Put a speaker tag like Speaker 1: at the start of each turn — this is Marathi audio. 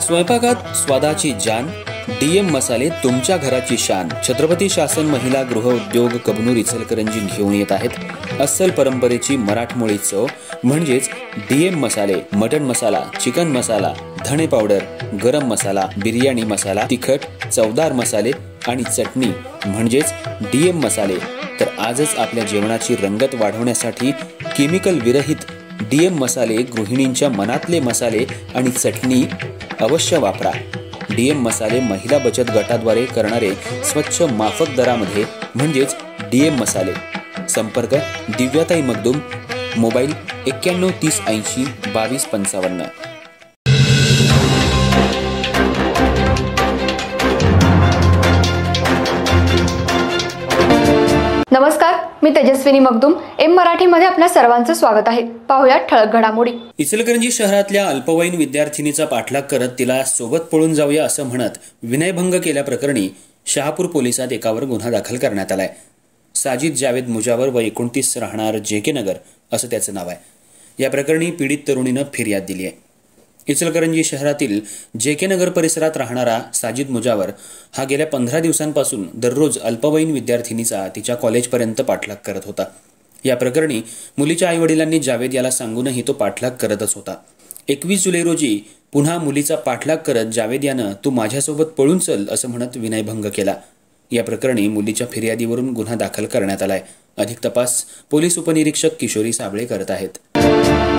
Speaker 1: स्वयंपाकात स्वादाची जान, डीएम मसाले तुमच्या घराची शान। छत्रपती शासन महिला गृह उद्योग कबनूर इचलकरंजी घेऊन येत आहेत अस्सल परंपरेची मराठमोळी चव म्हणजेच डीएम मसाले। मटन मसाला, चिकन मसाला, धणे पावडर, गरम मसाला, बिर्याणी मसाला, तिखट चवदार मसाले आणि चटणी म्हणजेच डीएम मसाले। तर आजच आपल्या जेवणाची रंगत वाढवण्यासाठी केमिकल विरहित डीएम मसाले, गृहिणींच्या मनातले मसाले आणि चटणी अवश्य वापरा। डीएम मसाले महिला बचत गटाद्वारे करणारे स्वच्छ माफक दरामध्ये म्हणजेच डीएम मसाले। संपर्क दिव्याताई मगदूम, मोबाईल 91 30 80 22 55।
Speaker 2: नमस्कार, मी तेजस्विनी मगदूम। एम मराठीमध्ये आपल्या सर्वांचं स्वागत आहे। पाहूया ठळक घडामोडी।
Speaker 1: इचलकरंजी शहरातल्या अल्पवयीन विद्यार्थिनीचा पाठलाग करत तिला सोबत पळून जाऊया असं म्हणत विनयभंग केल्याप्रकरणी शहापूर पोलिसात एकावर गुन्हा दाखल करण्यात आलाय। साजिद जावेद मुजावर व 29 राहणार जेके नगर असं त्याचं नाव आहे। या प्रकरणी पीडित तरुणीनं फिर्याद दिली आहे। इचलकरंजी शहरातील जेके नगर परिसरात राहणारा साजिद मुजावर हा गेल्या 15 दिवसांपासून दररोज अल्पवयीन विद्यार्थिनीचा तिच्या कॉलेजपर्यंत पाठलाग करत होता। या प्रकरणी मुलीच्या आईवडिलांनी जावेद याला सांगूनही तो पाठलाग करतच होता। 21 जुलै रोजी पुन्हा मुलीचा पाठलाग करत जावेद यानं तू माझ्यासोबत पळून चल असं म्हणत विनयभंग केला। या प्रकरणी मुलीच्या फिर्यादीवरून गुन्हा दाखल करण्यात आलाय। अधिक तपास पोलीस उपनिरीक्षक किशोरी साबळे करत आहेत।